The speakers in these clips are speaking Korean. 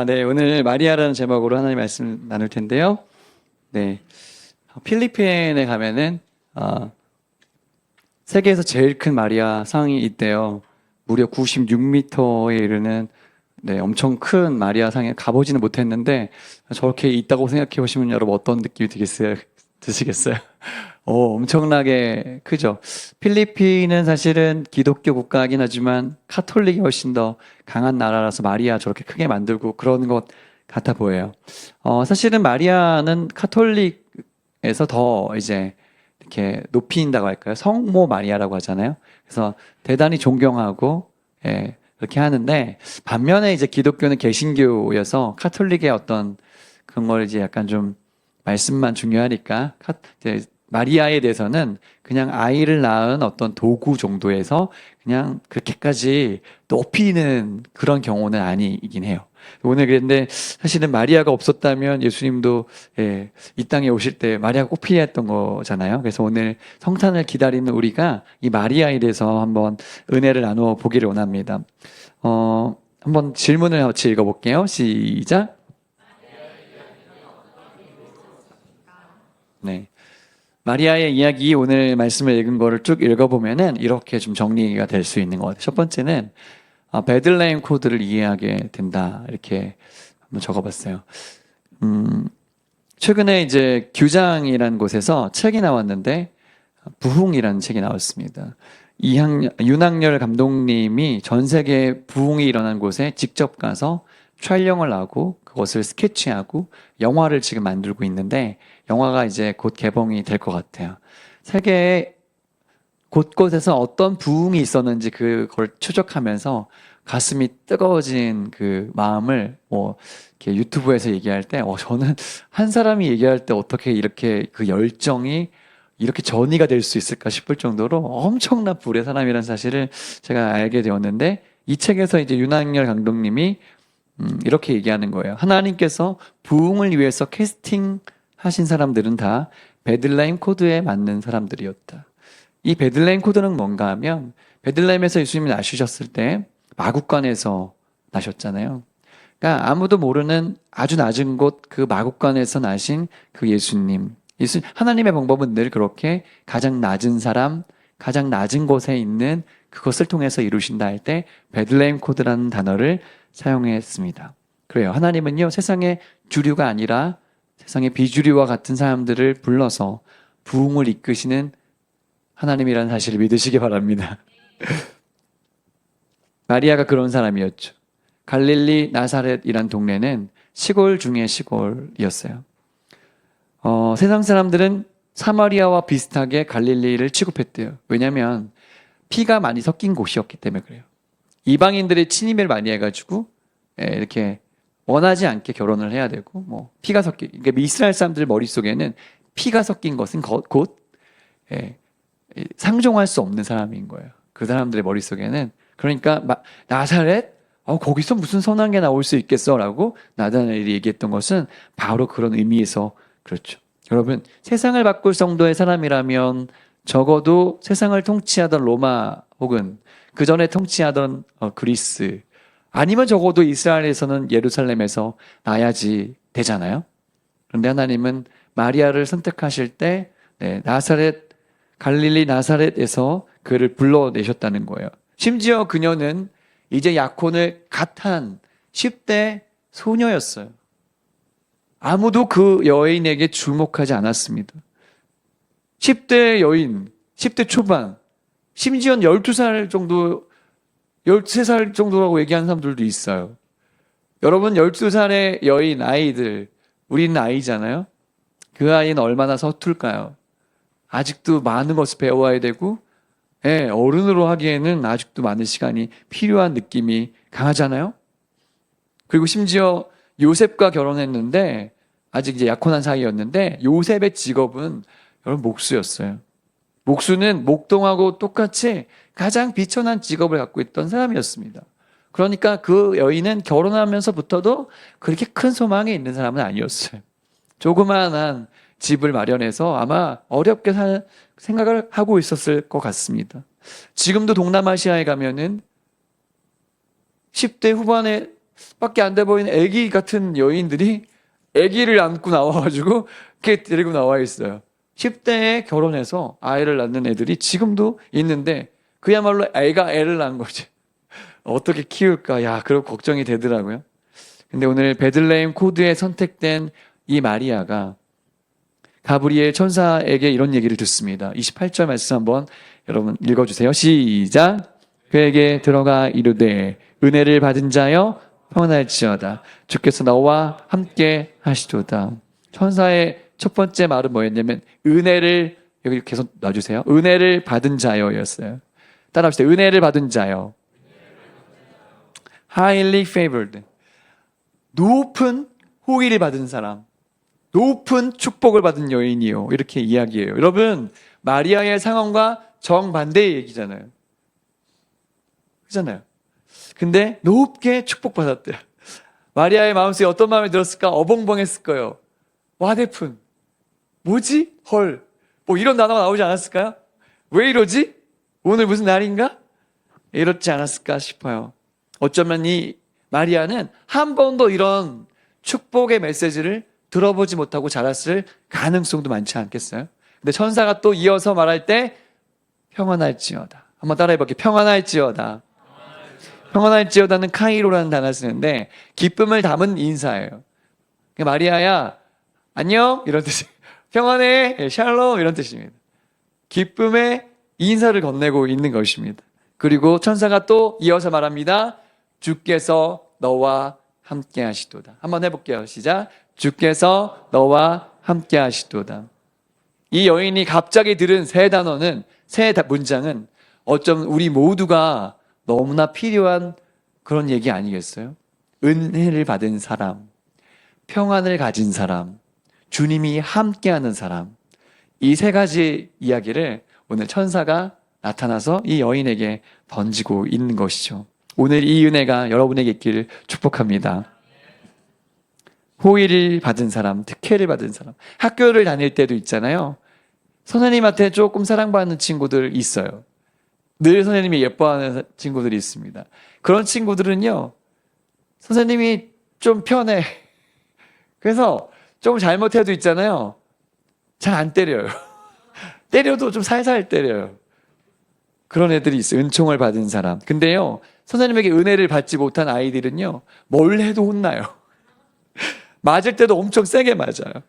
네, 오늘 마리아라는 제목으로 하나님 말씀 나눌 텐데요. 네, 필리핀에 가면은 세계에서 제일 큰 마리아 상이 있대요. 무려 96m에 이르는 엄청 큰 마리아 상에 가보지는 못했는데 저렇게 있다고 생각해 보시면 여러분 어떤 느낌이 드시겠어요? 엄청나게 크죠. 필리핀은 사실은 기독교 국가이긴 하지만 카톨릭이 훨씬 더 강한 나라라서 마리아 저렇게 크게 만들고 그런 것 같아 보여요. 사실은 마리아는 카톨릭에서 더 이제 이렇게 높인다고 할까요? 성모 마리아라고 하잖아요. 그래서 대단히 존경하고, 그렇게 하는데, 반면에 이제 기독교는 개신교여서 카톨릭의 어떤 그런 걸 이제 약간 좀 말씀만 중요하니까, 이제 마리아에 대해서는 그냥 아이를 낳은 어떤 도구 정도에서 그냥 그렇게까지 높이는 그런 경우는 아니긴 해요. 오늘 그런데 사실은 마리아가 없었다면 예수님도 이 땅에 오실 때 마리아가 꼭 필요했던 거잖아요. 그래서 오늘 성탄을 기다리는 우리가 이 마리아에 대해서 한번 은혜를 나누어 보기를 원합니다. 한번 질문을 같이 읽어볼게요. 시작. 네. 마리아의 이야기 오늘 말씀을 읽은 거를 쭉 읽어보면은 이렇게 좀 정리가 될 수 있는 것 같아요. 첫 번째는 베들레헴 코드를 이해하게 된다. 이렇게 한번 적어봤어요. 최근에 이제 규장이라는 곳에서 책이 나왔는데 부흥이라는 책이 나왔습니다. 윤학열 감독님이 전 세계 부흥이 일어난 곳에 직접 가서 촬영을 하고 그것을 스케치하고 영화를 지금 만들고 있는데 영화가 이제 곧 개봉이 될 것 같아요. 세계 곳곳에서 어떤 부흥이 있었는지 그걸 추적하면서 가슴이 뜨거워진 그 마음을 이렇게 유튜브에서 얘기할 때 저는 한 사람이 얘기할 때 어떻게 이렇게 그 열정이 이렇게 전이가 될 수 있을까 싶을 정도로 엄청난 불의 사람이라는 사실을 제가 알게 되었는데 이 책에서 이제 윤학열 감독님이 이렇게 얘기하는 거예요. 하나님께서 부흥을 위해서 캐스팅하신 사람들은 다 베들레헴 코드에 맞는 사람들이었다. 이 베들레헴 코드는 뭔가 하면 베들레헴에서 예수님이 나시셨을 때 마국간에서 나셨잖아요. 그러니까 아무도 모르는 아주 낮은 곳 그 마국간에서 나신 그 예수님. 하나님의 방법은 늘 그렇게 가장 낮은 사람, 가장 낮은 곳에 있는 그것을 통해서 이루신다 할 때 베들레헴 코드라는 단어를 사용했습니다. 그래요. 하나님은요, 세상의 주류가 아니라 세상의 비주류와 같은 사람들을 불러서 부흥을 이끄시는 하나님이라는 사실을 믿으시기 바랍니다. 마리아가 그런 사람이었죠. 갈릴리 나사렛이란 동네는 시골 중에 시골이었어요. 세상 사람들은 사마리아와 비슷하게 갈릴리를 취급했대요. 왜냐하면 피가 많이 섞인 곳이었기 때문에 그래요. 이방인들의 침입을 많이 해가지고 이렇게 원하지 않게 결혼을 해야 되고 피가 그러니까 이스라엘 사람들 머릿속에는 피가 섞인 것은 곧 상종할 수 없는 사람인 거예요. 그 사람들의 머릿속에는. 그러니까 나사렛? 거기서 무슨 선한 게 나올 수 있겠어? 라고 나다나엘이 얘기했던 것은 바로 그런 의미에서 그렇죠. 여러분, 세상을 바꿀 정도의 사람이라면 적어도 세상을 통치하던 로마 혹은 그 전에 통치하던 그리스 아니면 적어도 이스라엘에서는 예루살렘에서 나야지 되잖아요. 그런데 하나님은 마리아를 선택하실 때 나사렛 갈릴리 나사렛에서 그를 불러내셨다는 거예요. 심지어 그녀는 이제 약혼을 갓 한 10대 소녀였어요. 아무도 그 여인에게 주목하지 않았습니다. 10대 여인, 10대 초반, 심지어는 12살 정도, 13살 정도라고 얘기하는 사람들도 있어요. 여러분, 12살의 여인, 아이들, 우리는 아이잖아요? 그 아이는 얼마나 서툴까요? 아직도 많은 것을 배워야 되고, 어른으로 하기에는 아직도 많은 시간이 필요한 느낌이 강하잖아요? 그리고 심지어 요셉과 결혼했는데, 아직 이제 약혼한 사이였는데, 요셉의 직업은 여러분 목수였어요. 목수는 목동하고 똑같이 가장 비천한 직업을 갖고 있던 사람이었습니다. 그러니까 그 여인은 결혼하면서부터도 그렇게 큰 소망이 있는 사람은 아니었어요. 조그마한 집을 마련해서 아마 어렵게 생각을 하고 있었을 것 같습니다. 지금도 동남아시아에 가면은 10대 후반에 밖에 안 돼 보이는 아기 같은 여인들이 아기를 안고 나와가지고 이렇게 데리고 나와 있어요. 10대에 결혼해서 아이를 낳는 애들이 지금도 있는데 그야말로 애가 애를 낳은 거지. 어떻게 키울까? 야, 그런 걱정이 되더라고요. 근데 오늘 베들레헴 코드에 선택된 이 마리아가 가브리엘 천사에게 이런 얘기를 듣습니다. 28절 말씀 한번 여러분 읽어주세요. 시작. 그에게 들어가 이르되 은혜를 받은 자여 평안할지어다. 주께서 너와 함께 하시도다. 천사의 첫 번째 말은 뭐였냐면 은혜를, 여기 계속 놔주세요. 은혜를 받은 자여였어요. 따라합시다. 은혜를 받은 자여. Highly favored. 높은 호의를 받은 사람, 높은 축복을 받은 여인이요, 이렇게 이야기해요. 여러분, 마리아의 상황과 정반대의 얘기잖아요. 그렇잖아요. 근데 높게 축복받았대요. 마리아의 마음속에 어떤 마음이 들었을까? 어벙벙했을 거예요. 와대푼. 뭐지? 헐. 뭐 이런 단어가 나오지 않았을까요? 왜 이러지? 오늘 무슨 날인가? 이렇지 않았을까 싶어요. 어쩌면 이 마리아는 한 번도 이런 축복의 메시지를 들어보지 못하고 자랐을 가능성도 많지 않겠어요? 근데 천사가 또 이어서 말할 때 평안할지어다. 한번 따라해볼게요. 평안할지어다. 평안할지어다는 카이로라는 단어를 쓰는데 기쁨을 담은 인사예요. 마리아야 안녕 이런 뜻이, 평안해 샬롬 이런 뜻입니다. 기쁨의 인사를 건네고 있는 것입니다. 그리고 천사가 또 이어서 말합니다. 주께서 너와 함께 하시도다. 한번 해볼게요. 시작. 주께서 너와 함께 하시도다. 이 여인이 갑자기 들은 세 단어는, 세 문장은 어쩜 우리 모두가 너무나 필요한 그런 얘기 아니겠어요? 은혜를 받은 사람, 평안을 가진 사람, 주님이 함께하는 사람. 이 세 가지 이야기를 오늘 천사가 나타나서 이 여인에게 던지고 있는 것이죠. 오늘 이 은혜가 여러분에게 있기를 축복합니다. 호의를 받은 사람, 특혜를 받은 사람. 학교를 다닐 때도 있잖아요. 선생님한테 조금 사랑받는 친구들 있어요. 늘 선생님이 예뻐하는 친구들이 있습니다. 그런 친구들은요, 선생님이 좀 편해. 그래서 좀 잘못해도 있잖아요. 잘 안 때려요. 때려도 좀 살살 때려요. 그런 애들이 있어요. 은총을 받은 사람. 근데요, 선생님에게 은혜를 받지 못한 아이들은요, 뭘 해도 혼나요. 맞을 때도 엄청 세게 맞아요.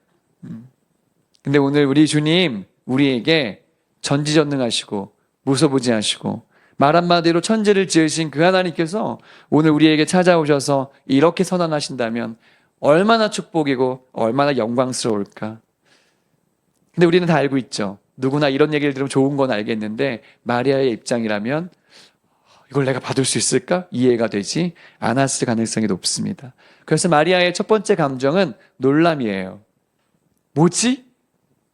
근데 오늘 우리 주님, 우리에게 전지전능하시고 무소부지하시고 말 한마디로 천지를 지으신 그 하나님께서 오늘 우리에게 찾아오셔서 이렇게 선언하신다면 얼마나 축복이고 얼마나 영광스러울까. 근데 우리는 다 알고 있죠. 누구나 이런 얘기를 들으면 좋은 건 알겠는데 마리아의 입장이라면 이걸 내가 받을 수 있을까? 이해가 되지 않았을 가능성이 높습니다. 그래서 마리아의 첫 번째 감정은 놀람이에요. 뭐지?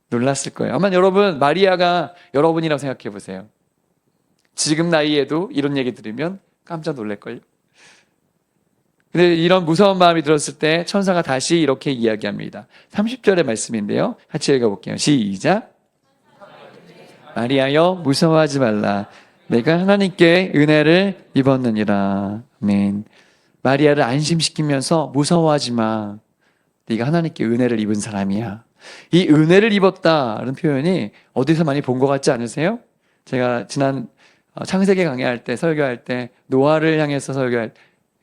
놀랐을 거예요. 아마 여러분, 마리아가 여러분이라고 생각해 보세요. 지금 나이에도 이런 얘기 들으면 깜짝 놀랄걸요. 근데 이런 무서운 마음이 들었을 때 천사가 다시 이렇게 이야기합니다. 30절의 말씀인데요. 같이 읽어볼게요. 시작. 마리아여 무서워하지 말라. 내가 하나님께 은혜를 입었느니라. 아멘. 마리아를 안심시키면서 무서워하지 마. 네가 하나님께 은혜를 입은 사람이야. 이 은혜를 입었다는 표현이 어디서 많이 본 것 같지 않으세요? 제가 지난 창세기 강의할 때, 설교할 때, 노아를 향해서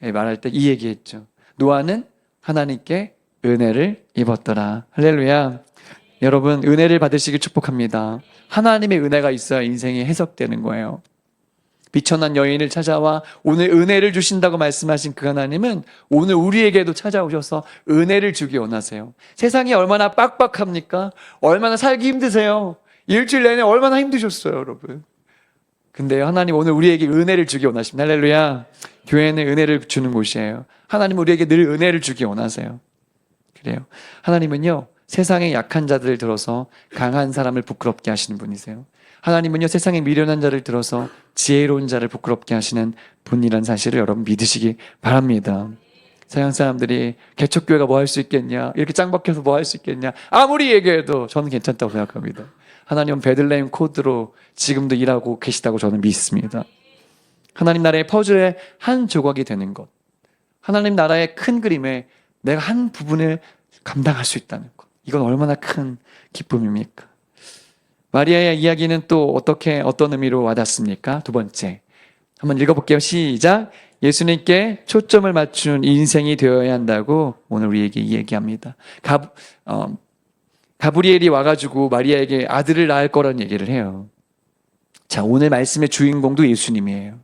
말할 때 이 얘기했죠. 노아는 하나님께 은혜를 입었더라. 할렐루야. 여러분, 은혜를 받으시길 축복합니다. 하나님의 은혜가 있어야 인생이 해석되는 거예요. 비천한 여인을 찾아와 오늘 은혜를 주신다고 말씀하신 그 하나님은 오늘 우리에게도 찾아오셔서 은혜를 주기 원하세요. 세상이 얼마나 빡빡합니까? 얼마나 살기 힘드세요? 일주일 내내 얼마나 힘드셨어요, 여러분. 근데 하나님 오늘 우리에게 은혜를 주기 원하십니다. 할렐루야. 교회는 은혜를 주는 곳이에요. 하나님 우리에게 늘 은혜를 주기 원하세요. 그래요. 하나님은요, 세상의 약한 자들을 들어서 강한 사람을 부끄럽게 하시는 분이세요. 하나님은요, 세상에 미련한 자를 들어서 지혜로운 자를 부끄럽게 하시는 분이란 사실을 여러분 믿으시기 바랍니다. 서양 사람들이 개척교회가 뭐 할 수 있겠냐, 이렇게 짱 박혀서 뭐 할 수 있겠냐, 아무리 얘기해도 저는 괜찮다고 생각합니다. 하나님은 베들레헴 코드로 지금도 일하고 계시다고 저는 믿습니다. 하나님 나라의 퍼즐의 한 조각이 되는 것, 하나님 나라의 큰 그림에 내가 한 부분을 감당할 수 있다는 것. 이건 얼마나 큰 기쁨입니까? 마리아의 이야기는 또 어떤 의미로 와닿습니까? 두 번째. 한번 읽어볼게요. 시작. 예수님께 초점을 맞춘 인생이 되어야 한다고 오늘 우리에게 이야기합니다. 가브리엘이 와가지고 마리아에게 아들을 낳을 거라는 얘기를 해요. 자, 오늘 말씀의 주인공도 예수님이에요.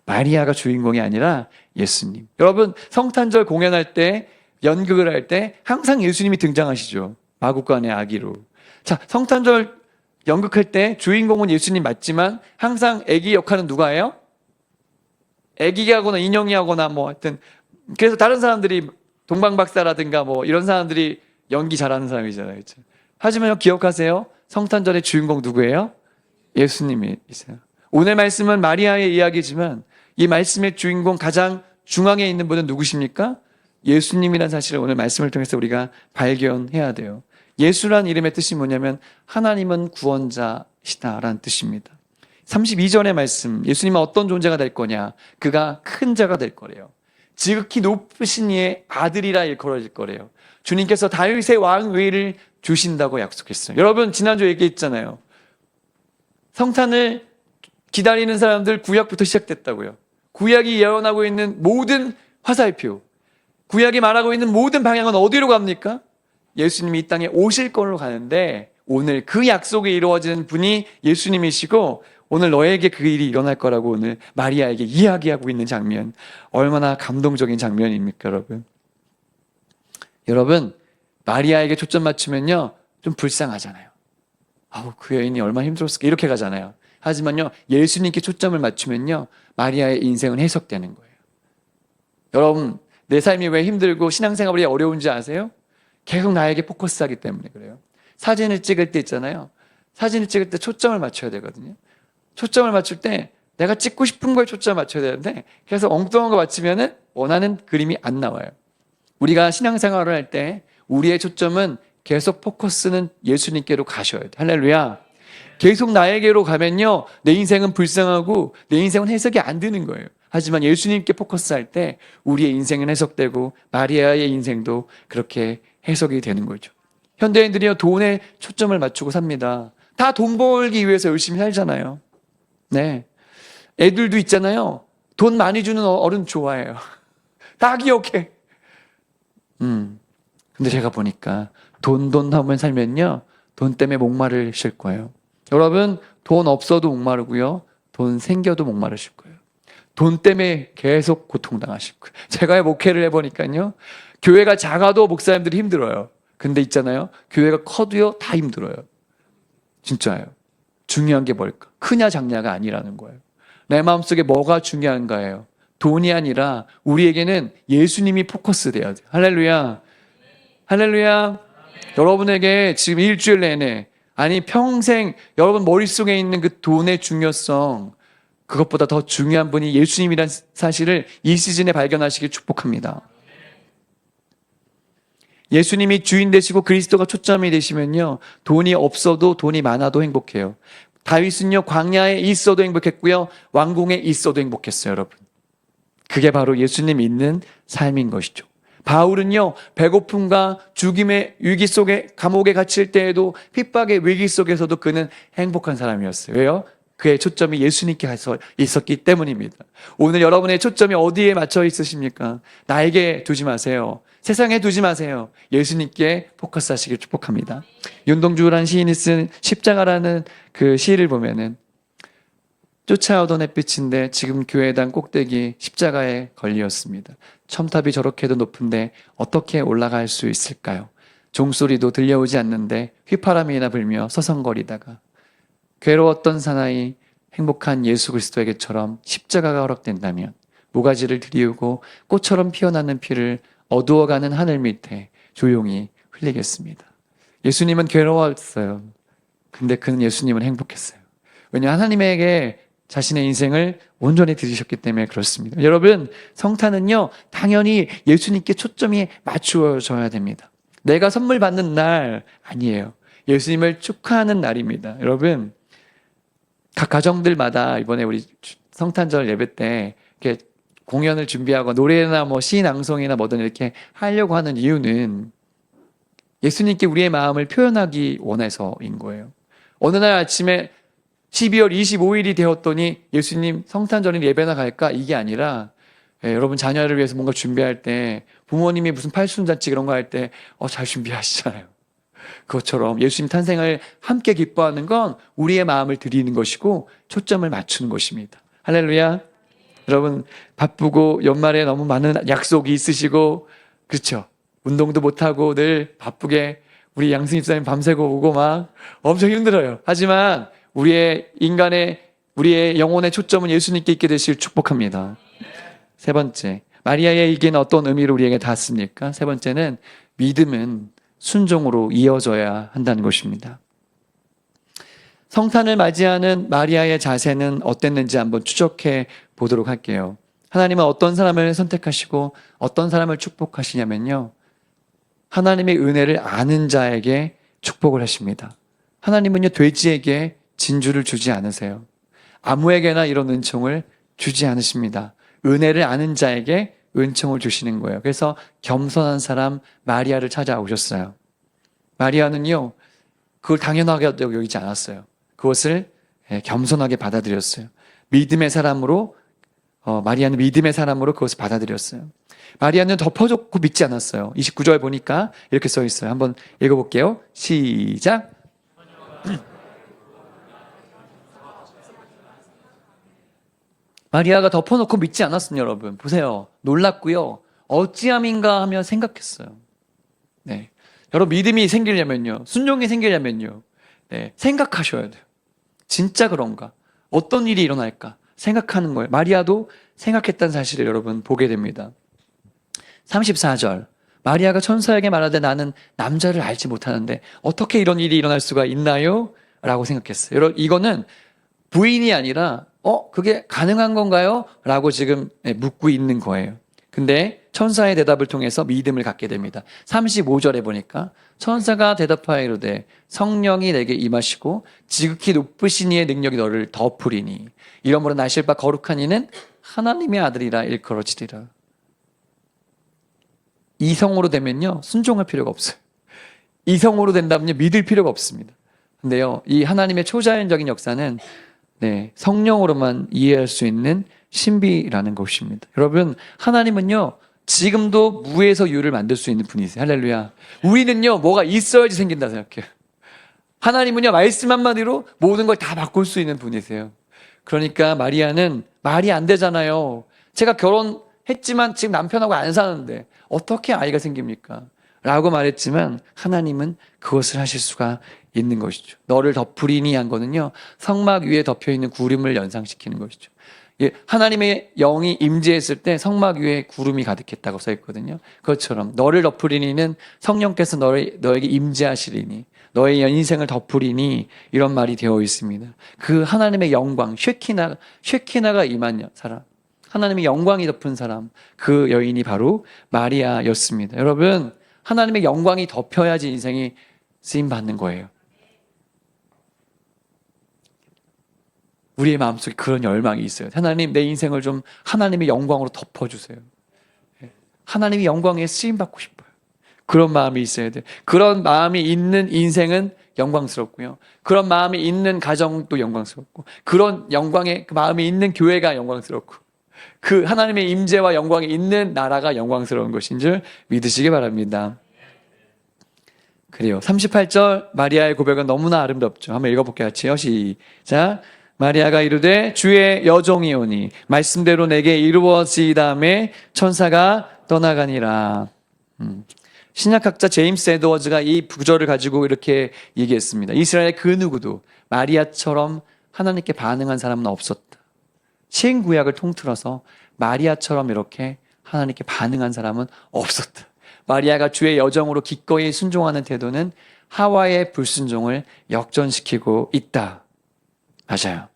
마리아가 주인공이 아니라 예수님. 여러분, 성탄절 공연할 때, 연극을 할 때 항상 예수님이 등장하시죠. 마구간의 아기로. 자, 성탄절 연극할 때 주인공은 예수님 맞지만 항상 아기 역할은 누가 해요? 아기가 하거나 인형이 하거나 뭐 하여튼 그래서 다른 사람들이 동방박사라든가 뭐 이런 사람들이 연기 잘하는 사람이잖아요. 그렇죠? 하지만 기억하세요. 성탄절의 주인공 누구예요? 예수님이세요. 오늘 말씀은 마리아의 이야기지만 이 말씀의 주인공 가장 중앙에 있는 분은 누구십니까? 예수님이라는 사실을 오늘 말씀을 통해서 우리가 발견해야 돼요. 예수란 이름의 뜻이 뭐냐면 하나님은 구원자시다라는 뜻입니다. 32절의 말씀, 예수님은 어떤 존재가 될 거냐? 그가 큰 자가 될 거래요. 지극히 높으신 이의 아들이라 일컬어질 거래요. 주님께서 다윗의 왕위를 주신다고 약속했어요. 여러분, 지난주에 얘기했잖아요. 성탄을 기다리는 사람들 구약부터 시작됐다고요. 구약이 예언하고 있는 모든 화살표, 구약이 말하고 있는 모든 방향은 어디로 갑니까? 예수님이 이 땅에 오실 걸로 가는데 오늘 그 약속이 이루어지는 분이 예수님이시고 오늘 너에게 그 일이 일어날 거라고 오늘 마리아에게 이야기하고 있는 장면, 얼마나 감동적인 장면입니까, 여러분? 여러분, 마리아에게 초점 맞추면요 좀 불쌍하잖아요. 아우, 그 여인이 얼마나 힘들었을까 이렇게 가잖아요. 하지만요, 예수님께 초점을 맞추면요 마리아의 인생은 해석되는 거예요. 여러분, 내 삶이 왜 힘들고 신앙생활이 어려운지 아세요? 계속 나에게 포커스하기 때문에 그래요. 사진을 찍을 때 있잖아요. 사진을 찍을 때 초점을 맞춰야 되거든요. 초점을 맞출 때 내가 찍고 싶은 거에 초점을 맞춰야 되는데 계속 엉뚱한 거 맞추면은 원하는 그림이 안 나와요. 우리가 신앙생활을 할 때 우리의 초점은 계속 포커스는 예수님께로 가셔야 돼요. 할렐루야. 계속 나에게로 가면요 내 인생은 불쌍하고 내 인생은 해석이 안 되는 거예요. 하지만 예수님께 포커스할 때 우리의 인생은 해석되고 마리아의 인생도 그렇게 해석이 되는 거죠. 현대인들이요 돈에 초점을 맞추고 삽니다. 다 돈 벌기 위해서 열심히 살잖아요. 네, 애들도 있잖아요. 돈 많이 주는 어른 좋아해요. 다 기억해. 근데 제가 보니까 돈 하면 살면요 돈 때문에 목마르실 거예요. 여러분, 돈 없어도 목마르고요 돈 생겨도 목마르실 거예요. 돈 때문에 계속 고통당하실 거예요. 제가 목회를 해보니까요 교회가 작아도 목사님들이 힘들어요. 근데 있잖아요 교회가 커도요 다 힘들어요. 진짜예요. 중요한 게 뭘까? 크냐 작냐가 아니라는 거예요. 내 마음속에 뭐가 중요한가예요. 돈이 아니라 우리에게는 예수님이 포커스 돼야 돼요. 할렐루야. 할렐루야. 여러분에게 지금 일주일 내내 아니 평생 여러분 머릿속에 있는 그 돈의 중요성, 그것보다 더 중요한 분이 예수님이란 사실을 이 시즌에 발견하시길 축복합니다. 예수님이 주인 되시고 그리스도가 초점이 되시면요 돈이 없어도 돈이 많아도 행복해요. 다윗은요 광야에 있어도 행복했고요 왕궁에 있어도 행복했어요. 여러분, 그게 바로 예수님 있는 삶인 것이죠. 바울은요 배고픔과 죽임의 위기 속에 감옥에 갇힐 때에도 핍박의 위기 속에서도 그는 행복한 사람이었어요. 왜요? 그의 초점이 예수님께 있었기 때문입니다. 오늘 여러분의 초점이 어디에 맞춰 있으십니까? 나에게 두지 마세요. 세상에 두지 마세요. 예수님께 포커스하시길 축복합니다. 윤동주라는 시인이 쓴 십자가라는 그 시를 보면은 쫓아오던 햇빛인데 지금 교회당 꼭대기 십자가에 걸렸습니다. 첨탑이 저렇게도 높은데 어떻게 올라갈 수 있을까요? 종소리도 들려오지 않는데 휘파람이나 불며 서성거리다가 괴로웠던 사나이 행복한 예수 그리스도에게처럼 십자가가 허락된다면 모가지를 들이우고 꽃처럼 피어나는 피를 어두워가는 하늘 밑에 조용히 흘리겠습니다. 예수님은 괴로웠어요. 근데 그는 예수님은 행복했어요. 왜냐, 하나님에게 자신의 인생을 온전히 드리셨기 때문에 그렇습니다. 여러분, 성탄은요 당연히 예수님께 초점이 맞추어져야 됩니다. 내가 선물 받는 날 아니에요. 예수님을 축하하는 날입니다. 여러분, 각 가정들마다 이번에 우리 성탄절 예배 때 이렇게 공연을 준비하고 노래나 뭐 시낭송이나 뭐든 이렇게 하려고 하는 이유는 예수님께 우리의 마음을 표현하기 원해서인 거예요. 어느 날 아침에 12월 25일이 되었더니 예수님 성탄절인 예배나 갈까? 이게 아니라 여러분 자녀를 위해서 뭔가 준비할 때 부모님이 무슨 팔순잔치 그런 거 할 때 잘 준비하시잖아요. 그것처럼 예수님 탄생을 함께 기뻐하는 건 우리의 마음을 드리는 것이고 초점을 맞추는 것입니다. 할렐루야. 여러분 바쁘고 연말에 너무 많은 약속이 있으시고 그렇죠. 운동도 못하고 늘 바쁘게 우리 양승 집사님 밤새고 오고 막 엄청 힘들어요. 하지만 우리의 영혼의 초점은 예수님께 있게 되시길 축복합니다. 세 번째, 마리아의 이기는 어떤 의미를 우리에게 닿습니까? 세 번째는 믿음은 순종으로 이어져야 한다는 것입니다. 성탄을 맞이하는 마리아의 자세는 어땠는지 한번 추적해 보도록 할게요. 하나님은 어떤 사람을 선택하시고 어떤 사람을 축복하시냐면요. 하나님의 은혜를 아는 자에게 축복을 하십니다. 하나님은요, 돼지에게 진주를 주지 않으세요. 아무에게나 이런 은총을 주지 않으십니다. 은혜를 아는 자에게 은총을 주시는 거예요. 그래서 겸손한 사람 마리아를 찾아오셨어요. 마리아는요, 그걸 당연하게 여기지 않았어요. 그것을 겸손하게 받아들였어요. 믿음의 사람으로, 마리아는 믿음의 사람으로 그것을 받아들였어요. 마리아는 덮어줬고 믿지 않았어요. 29절 보니까 이렇게 써 있어요. 한번 읽어볼게요. 시작. 마리아가 덮어놓고 믿지 않았습니다, 여러분. 보세요. 놀랐고요. 어찌함인가 하며 생각했어요. 네. 여러분, 믿음이 생기려면요. 순종이 생기려면요. 네. 생각하셔야 돼요. 진짜 그런가? 어떤 일이 일어날까? 생각하는 거예요. 마리아도 생각했다는 사실을 여러분 보게 됩니다. 34절. 마리아가 천사에게 말하되 나는 남자를 알지 못하는데 어떻게 이런 일이 일어날 수가 있나요? 라고 생각했어요. 여러분, 이거는 부인이 아니라 그게 가능한 건가요? 라고 지금 묻고 있는 거예요. 근데 천사의 대답을 통해서 믿음을 갖게 됩니다. 35절에 보니까 천사가 대답하여 이르되 성령이 내게 임하시고 지극히 높으신 이의 능력이 너를 덮으리니 이러므로 나실 바 거룩한 이는 하나님의 아들이라 일컬어지리라. 이성으로 되면요 순종할 필요가 없어요. 이성으로 된다면요 믿을 필요가 없습니다. 근데요 이 하나님의 초자연적인 역사는 성령으로만 이해할 수 있는 신비라는 것입니다. 여러분, 하나님은요, 지금도 무에서 유를 만들 수 있는 분이세요. 할렐루야. 우리는요, 뭐가 있어야지 생긴다 생각해요. 하나님은요, 말씀 한마디로 모든 걸 다 바꿀 수 있는 분이세요. 그러니까 마리아는 말이 안 되잖아요. 제가 결혼했지만 지금 남편하고 안 사는데 어떻게 아이가 생깁니까? 라고 말했지만 하나님은 그것을 하실 수가 있는 것이죠. 너를 덮으리니 한 거는요, 성막 위에 덮여있는 구름을 연상시키는 것이죠. 하나님의 영이 임재했을 때 성막 위에 구름이 가득했다고 써있거든요. 그것처럼 너를 덮으리니는 성령께서 너에게 임재하시리니 너의 인생을 덮으리니 이런 말이 되어 있습니다. 그 하나님의 영광 쉐키나가 임한 사람, 하나님의 영광이 덮은 사람, 그 여인이 바로 마리아였습니다. 여러분, 하나님의 영광이 덮여야지 인생이 쓰임받는 거예요. 우리의 마음속에 그런 열망이 있어요. 하나님, 내 인생을 좀 하나님의 영광으로 덮어주세요. 하나님의 영광에 쓰임받고 싶어요. 그런 마음이 있어야 돼요. 그런 마음이 있는 인생은 영광스럽고요. 그런 마음이 있는 가정도 영광스럽고, 그런 영광의 그 마음이 있는 교회가 영광스럽고, 그 하나님의 임재와 영광이 있는 나라가 영광스러운 것인 줄 믿으시기 바랍니다. 그래요. 38절 마리아의 고백은 너무나 아름답죠. 한번 읽어볼게요. 같이요. 시작. 마리아가 이르되 주의 여종이오니 말씀대로 내게 이루어지다매 천사가 떠나가니라. 신약학자 제임스 에드워즈가 이 구절을 가지고 이렇게 얘기했습니다. 이스라엘의 그 누구도 마리아처럼 하나님께 반응한 사람은 없었다. 신구약을 통틀어서 마리아처럼 이렇게 하나님께 반응한 사람은 없었다. 마리아가 주의 여정으로 기꺼이 순종하는 태도는 하와의 불순종을 역전시키고 있다. 맞아요.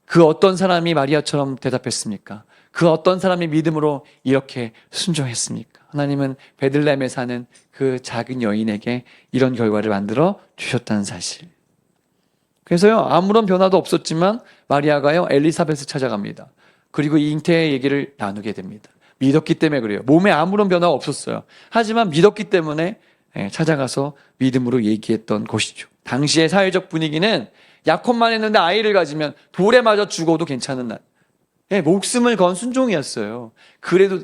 그 어떤 사람이 마리아처럼 대답했습니까? 그 어떤 사람이 믿음으로 이렇게 순종했습니까? 하나님은 베들레헴에 사는 그 작은 여인에게 이런 결과를 만들어 주셨다는 사실. 그래서요, 아무런 변화도 없었지만 마리아가요 엘리사벳을 찾아갑니다. 그리고 이 잉태의 얘기를 나누게 됩니다. 믿었기 때문에 그래요. 몸에 아무런 변화가 없었어요. 하지만 믿었기 때문에 찾아가서 믿음으로 얘기했던 것이죠. 당시의 사회적 분위기는 약혼만 했는데 아이를 가지면 돌에 맞아 죽어도 괜찮은 날. 목숨을 건 순종이었어요. 그래도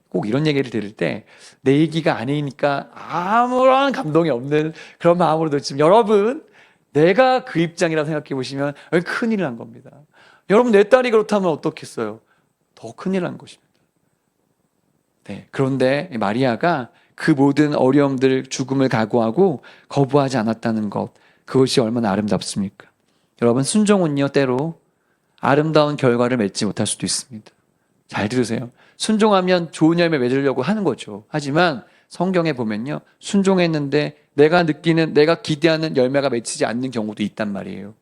꼭 이런 얘기를 들을 때 내 얘기가 아니니까 아무런 감동이 없는 그런 마음으로 듣지만 여러분, 내가 그 입장이라 생각해 보시면 큰일 난 겁니다. 여러분, 내 딸이 그렇다면 어떻겠어요? 더 큰일 난 것입니다. 그런데 마리아가 그 모든 어려움들, 죽음을 각오하고 거부하지 않았다는 것, 그것이 얼마나 아름답습니까? 여러분, 순종은요, 때로 아름다운 결과를 맺지 못할 수도 있습니다. 잘 들으세요. 순종하면 좋은 열매 맺으려고 하는 거죠. 하지만 성경에 보면요, 순종했는데 내가 느끼는, 내가 기대하는 열매가 맺히지 않는 경우도 있단 말이에요.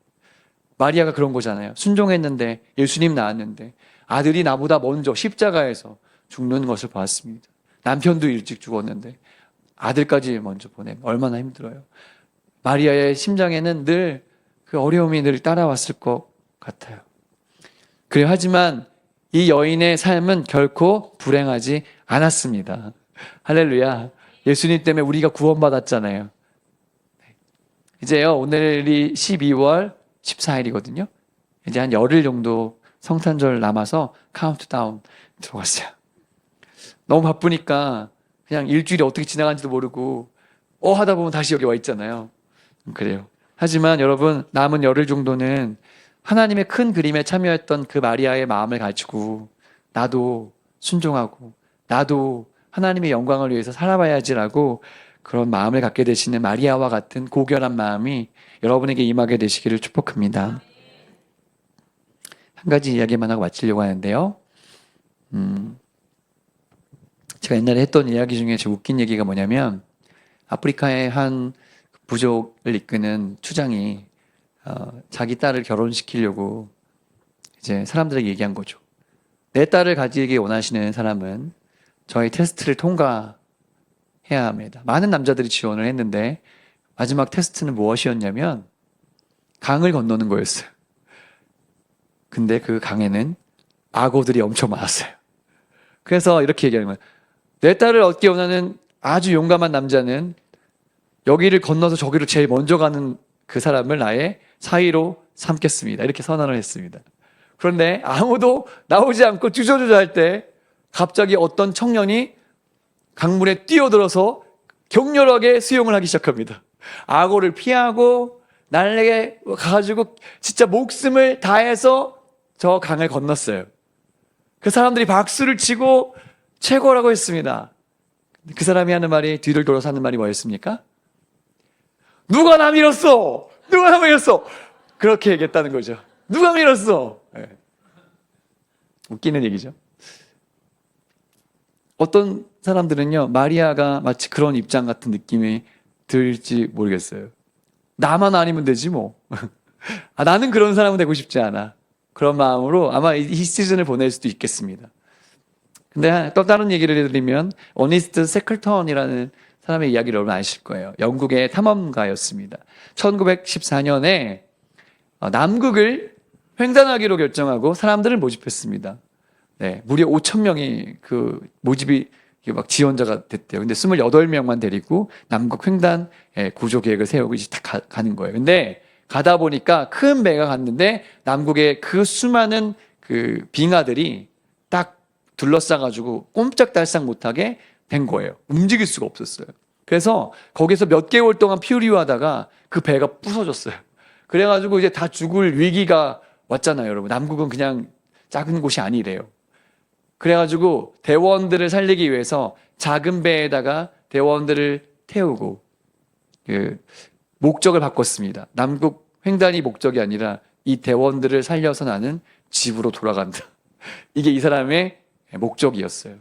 마리아가 그런 거잖아요. 순종했는데, 예수님 낳았는데 아들이 나보다 먼저 십자가에서 죽는 것을 봤습니다. 남편도 일찍 죽었는데 아들까지 먼저 보내면 얼마나 힘들어요. 마리아의 심장에는 늘 그 어려움이 늘 따라왔을 것 같아요. 그래요. 하지만 이 여인의 삶은 결코 불행하지 않았습니다. 할렐루야. 예수님 때문에 우리가 구원받았잖아요. 이제요, 오늘이 12월 14일이거든요. 이제 한 열흘 정도 성탄절 남아서 카운트다운 들어갔어요. 너무 바쁘니까 그냥 일주일이 어떻게 지나간지도 모르고 하다 보면 다시 여기 와 있잖아요. 그래요. 하지만 여러분, 남은 열흘 정도는 하나님의 큰 그림에 참여했던 그 마리아의 마음을 가지고 나도 순종하고 나도 하나님의 영광을 위해서 살아봐야지라고 그런 마음을 갖게 되시는 마리아와 같은 고결한 마음이 여러분에게 임하게 되시기를 축복합니다. 한 가지 이야기만 하고 마치려고 하는데요. 제가 옛날에 했던 이야기 중에 제일 웃긴 얘기가 뭐냐면, 아프리카의 한 부족을 이끄는 추장이 자기 딸을 결혼시키려고 이제 사람들에게 얘기한 거죠. 내 딸을 가지기 원하시는 사람은 저희 테스트를 통과해야 합니다. 많은 남자들이 지원을 했는데 마지막 테스트는 무엇이었냐면 강을 건너는 거였어요. 근데 그 강에는 악어들이 엄청 많았어요. 그래서 이렇게 얘기하는 거예요. 내 딸을 얻기 원하는 아주 용감한 남자는 여기를 건너서 저기로 제일 먼저 가는 그 사람을 나의 사위로 삼겠습니다. 이렇게 선언을 했습니다. 그런데 아무도 나오지 않고 주저주저 할 때 갑자기 어떤 청년이 강물에 뛰어들어서 격렬하게 수영을 하기 시작합니다. 악어를 피하고 날개 가가지고 진짜 목숨을 다해서 저 강을 건넜어요. 그 사람들이 박수를 치고 최고라고 했습니다. 그 사람이 하는 말이, 뒤를 돌아서 하는 말이 뭐였습니까? 누가 나 밀었어! 누가 나 밀었어! 그렇게 얘기했다는 거죠. 누가 밀었어! 네. 웃기는 얘기죠. 어떤 사람들은요, 마리아가 마치 그런 입장 같은 느낌이 들지 모르겠어요. 나만 아니면 되지 뭐. 나는 그런 사람은 되고 싶지 않아. 그런 마음으로 아마 이 시즌을 보낼 수도 있겠습니다. 근데 또 다른 얘기를 해드리면, 어니스트 세클턴이라는 사람의 이야기를 여러분 아실 거예요. 영국의 탐험가였습니다. 1914년에 남극을 횡단하기로 결정하고 사람들을 모집했습니다. 무려 5,000명이 그 모집이 막 지원자가 됐대요. 근데 28명만 데리고 남극 횡단 구조 계획을 세우고 이제 딱 가는 거예요. 근데 가다 보니까 큰 배가 갔는데 남극의 그 수많은 그 빙하들이 딱 둘러싸가지고 꼼짝달싹 못하게 된 거예요. 움직일 수가 없었어요. 그래서 거기서 몇 개월 동안 표류하다가 그 배가 부서졌어요. 그래가지고 이제 다 죽을 위기가 왔잖아요, 여러분. 남극은 그냥 작은 곳이 아니래요. 그래가지고 대원들을 살리기 위해서 작은 배에다가 대원들을 태우고 그 목적을 바꿨습니다. 남극 횡단이 목적이 아니라 이 대원들을 살려서 나는 집으로 돌아간다. 이게 이 사람의 목적이었어요.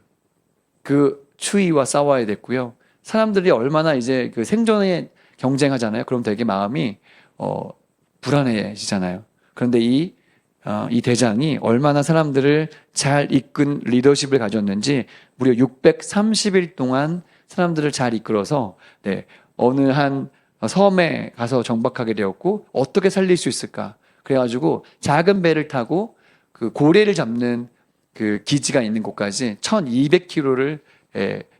그 추위와 싸워야 됐고요. 사람들이 얼마나 이제 그 생존에 경쟁하잖아요. 그럼 되게 마음이 불안해지잖아요. 그런데 이 대장이 얼마나 사람들을 잘 이끈 리더십을 가졌는지 무려 630일 동안 사람들을 잘 이끌어서 어느 한 섬에 가서 정박하게 되었고, 어떻게 살릴 수 있을까? 그래가지고 작은 배를 타고 그 고래를 잡는 그 기지가 있는 곳까지 1200km를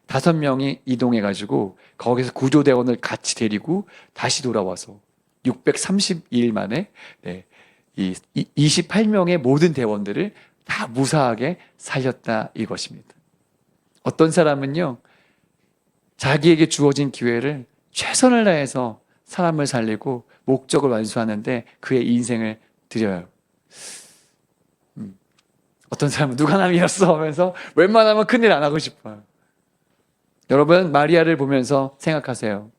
5명이 이동해가지고 거기서 구조대원을 같이 데리고 다시 돌아와서 632일 만에 이 28명의 모든 대원들을 다 무사하게 살렸다 이것입니다. 어떤 사람은요, 자기에게 주어진 기회를 최선을 다해서 사람을 살리고 목적을 완수하는데 그의 인생을 드려요. 어떤 사람은 누가 남이었어 하면서 웬만하면 큰일 안 하고 싶어요. 여러분, 마리아를 보면서 생각하세요.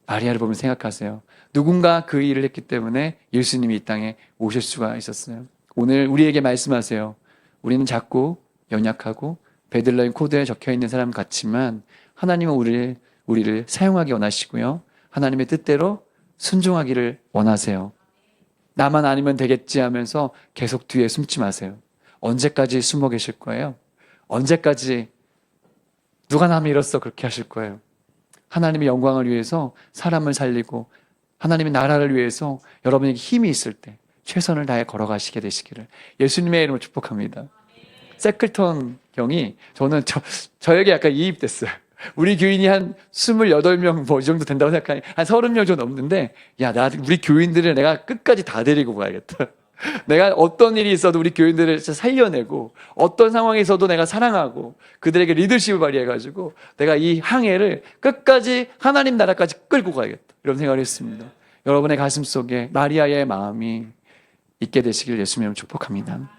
마리아를 보면서 생각하세요. 누군가 그 일을 했기 때문에 예수님이 이 땅에 오실 수가 있었어요. 오늘 우리에게 말씀하세요. 우리는 작고 연약하고 베들레헴 코드에 적혀있는 사람 같지만 하나님은 우리를 사용하기 원하시고요. 하나님의 뜻대로 순종하기를 원하세요. 나만 아니면 되겠지 하면서 계속 뒤에 숨지 마세요. 언제까지 숨어 계실 거예요? 언제까지 누가 나 밀었어 그렇게 하실 거예요? 하나님의 영광을 위해서 사람을 살리고 하나님의 나라를 위해서 여러분에게 힘이 있을 때 최선을 다해 걸어가시게 되시기를 예수님의 이름으로 축복합니다. 세클턴 경이 저는 저에게 약간 이입됐어요. 우리 교인이 한 28명 뭐 이 정도 된다고 생각하니 한 30명 정도 넘는데 야, 우리 교인들을 내가 끝까지 다 데리고 가야겠다. 내가 어떤 일이 있어도 우리 교인들을 살려내고 어떤 상황에서도 내가 사랑하고 그들에게 리더십을 발휘해가지고 내가 이 항해를 끝까지 하나님 나라까지 끌고 가야겠다. 이런 생각을 했습니다. 여러분의 가슴 속에 마리아의 마음이 있게 되시길 예수님을 축복합니다.